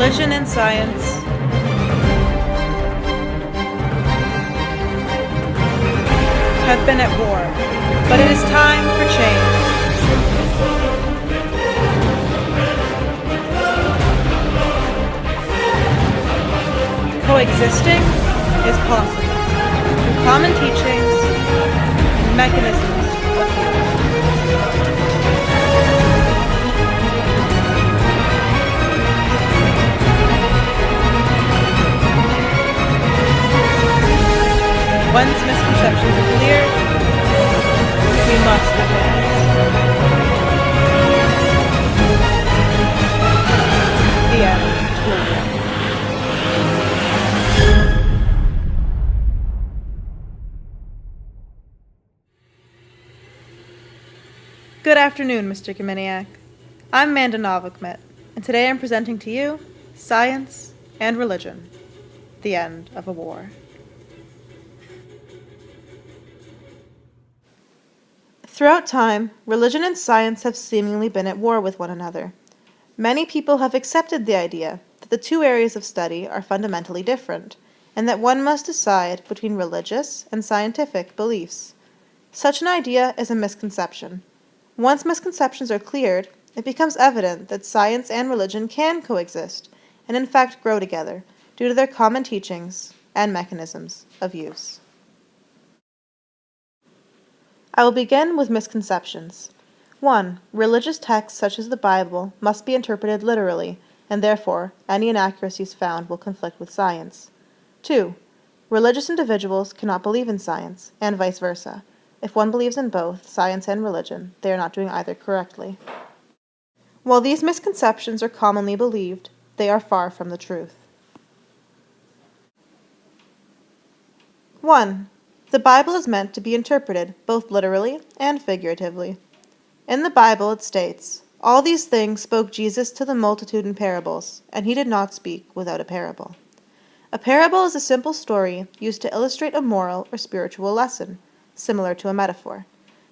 Religion and science have been at war, but it is time for change. Coexisting is possible through common teachings and mechanisms of healing. Once misconceptions are cleared, we must advance. The end. Good afternoon, Mr. Giminiak. I'm Manda Novokmet, and today I'm presenting to you Science and Religion, the End of a War. Throughout time, religion and science have seemingly been at war with one another. Many people have accepted the idea that the two areas of study are fundamentally different, and that one must decide between religious and scientific beliefs. Such an idea is a misconception. Once misconceptions are cleared, it becomes evident that science and religion can coexist, and in fact grow together, due to their common teachings and mechanisms of use. I will begin with misconceptions. 1. Religious texts such as the Bible must be interpreted literally, and therefore any inaccuracies found will conflict with science. 2. Religious individuals cannot believe in science, and vice versa. If one believes in both science and religion, they are not doing either correctly. While these misconceptions are commonly believed, they are far from the truth. 1. The Bible is meant to be interpreted both literally and figuratively. In the Bible it states, "All these things spoke Jesus to the multitude in parables, and he did not speak without a parable." A parable is a simple story used to illustrate a moral or spiritual lesson, similar to a metaphor.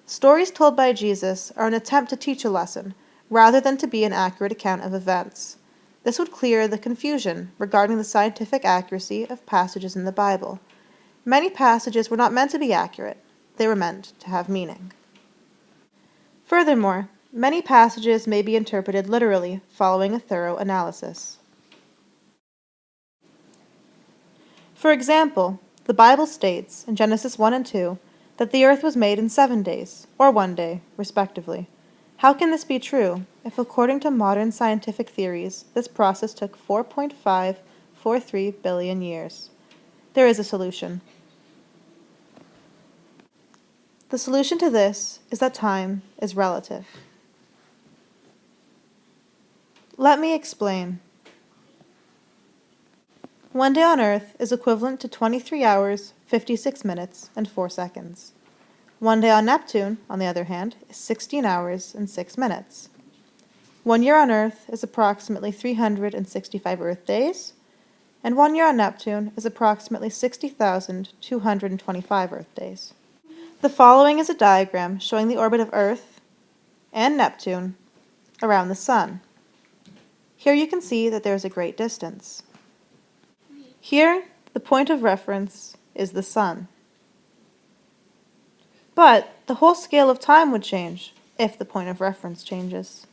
Stories told by Jesus are an attempt to teach a lesson, rather than to be an accurate account of events. This would clear the confusion regarding the scientific accuracy of passages in the Bible. Many passages were not meant to be accurate, they were meant to have meaning. Furthermore, many passages may be interpreted literally following a thorough analysis. For example, the Bible states in Genesis 1 and 2 that the earth was made in 7 days, or 1 day, respectively. How can this be true if, according to modern scientific theories, this process took 4.543 billion years? There is a solution. The solution to this is that time is relative. Let me explain. 1 day on Earth is equivalent to 23 hours, 56 minutes, and 4 seconds. 1 day on Neptune, on the other hand, is 16 hours and 6 minutes. 1 year on Earth is approximately 365 Earth days, and 1 year on Neptune is approximately 60,225 Earth days. The following is a diagram showing the orbit of Earth and Neptune around the Sun. Here you can see that there is a great distance. Here, the point of reference is the Sun. But the whole scale of time would change if the point of reference changes.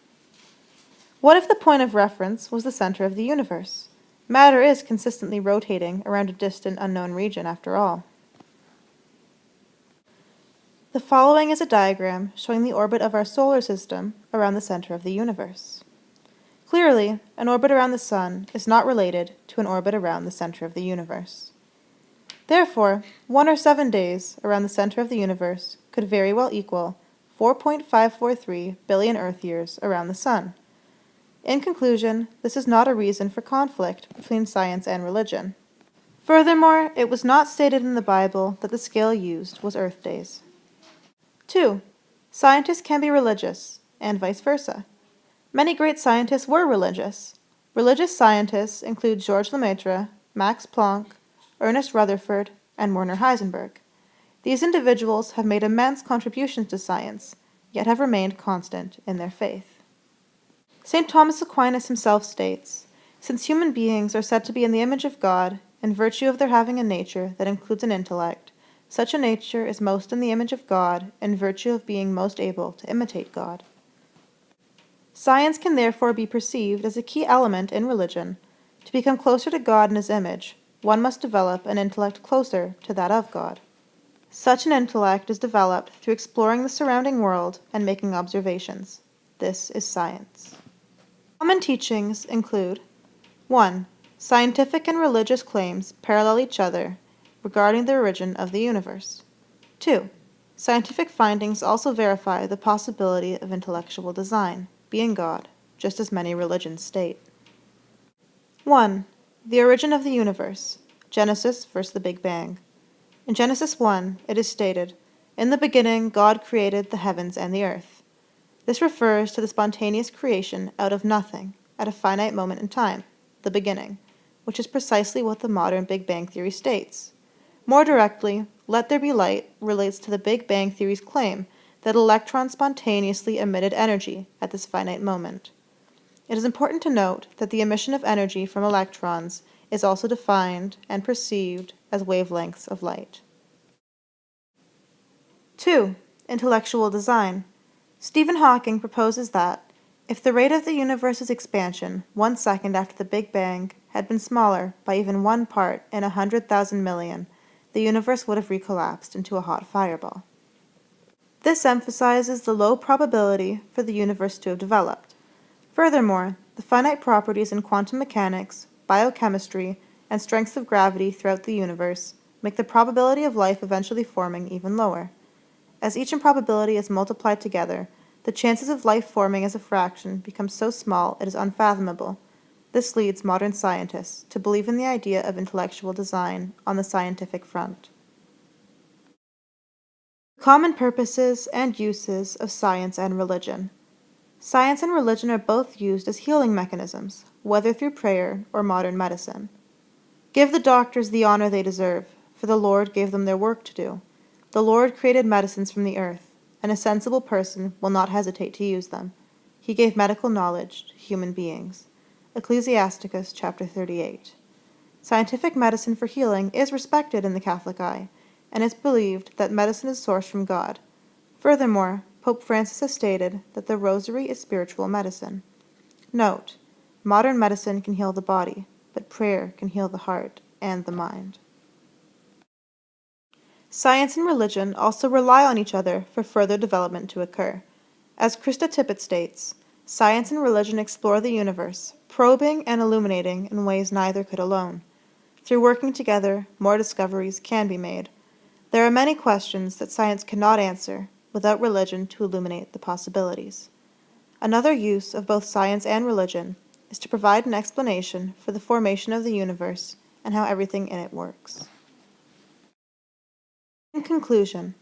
What if the point of reference was the center of the universe? Matter is consistently rotating around a distant unknown region after all. The following is a diagram showing the orbit of our solar system around the center of the universe. Clearly, an orbit around the Sun is not related to an orbit around the center of the universe. Therefore, 1 or 7 days around the center of the universe could very well equal 4.543 billion Earth years around the Sun. In conclusion, this is not a reason for conflict between science and religion. Furthermore, it was not stated in the Bible that the scale used was Earth days. 2. Scientists can be religious, and vice versa. Many great scientists were religious. Religious scientists include Georges Lemaitre, Max Planck, Ernest Rutherford, and Werner Heisenberg. These individuals have made immense contributions to science, yet have remained constant in their faith. St. Thomas Aquinas himself states, Since human beings are said to be in the image of God, in virtue of their having a nature that includes an intellect, such a nature is most in the image of God in virtue of being most able to imitate God. Science can therefore be perceived as a key element in religion. To become closer to God in His image, one must develop an intellect closer to that of God. Such an intellect is developed through exploring the surrounding world and making observations. This is science. Common teachings include 1. Scientific and religious claims parallel each other regarding the origin of the universe. 2. Scientific findings also verify the possibility of intellectual design, being God, just as many religions state. 1. The origin of the universe. Genesis versus the Big Bang. In Genesis 1, it is stated, "In the beginning God created the heavens and the earth." This refers to the spontaneous creation out of nothing, at a finite moment in time, the beginning, which is precisely what the modern Big Bang theory states. More directly, "Let there be light" relates to the Big Bang theory's claim that electrons spontaneously emitted energy at this finite moment. It is important to note that the emission of energy from electrons is also defined and perceived as wavelengths of light. 2. Intellectual design. Stephen Hawking proposes that, if the rate of the universe's expansion 1 second after the Big Bang had been smaller by even 1 part in 100,000 million, the universe would have recollapsed into a hot fireball. This emphasizes the low probability for the universe to have developed. Furthermore, the finite properties in quantum mechanics, biochemistry, and strengths of gravity throughout the universe make the probability of life eventually forming even lower. As each improbability is multiplied together, the chances of life forming as a fraction become so small it is unfathomable. This leads modern scientists to believe in the idea of intellectual design on the scientific front. Common purposes and uses of science and religion. Science and religion are both used as healing mechanisms, whether through prayer or modern medicine. Give the doctors the honor they deserve, for the Lord gave them their work to do. The Lord created medicines from the earth, and a sensible person will not hesitate to use them. He gave medical knowledge to human beings. Ecclesiasticus chapter 38. Scientific medicine for healing is respected in the Catholic eye, and it's believed that medicine is sourced from God. Furthermore, Pope Francis has stated that the Rosary is spiritual medicine. Note: modern medicine can heal the body, but prayer can heal the heart and the mind. Science and religion also rely on each other for further development to occur. As Krista Tippett states, science and religion explore the universe, probing and illuminating in ways neither could alone. Through working together, more discoveries can be made. There are many questions that science cannot answer without religion to illuminate the possibilities. Another use of both science and religion is to provide an explanation for the formation of the universe and how everything in it works. In conclusion,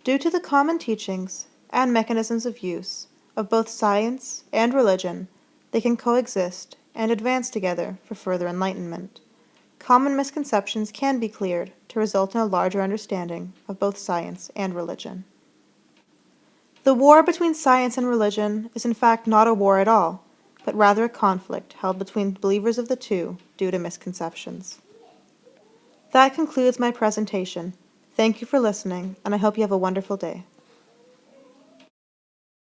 due to the common teachings and mechanisms of use of both science and religion, they can coexist and advance together for further enlightenment. Common misconceptions can be cleared to result in a larger understanding of both science and religion. The war between science and religion is in fact not a war at all, but rather a conflict held between believers of the two due to misconceptions. That concludes my presentation. Thank you for listening, and I hope you have a wonderful day.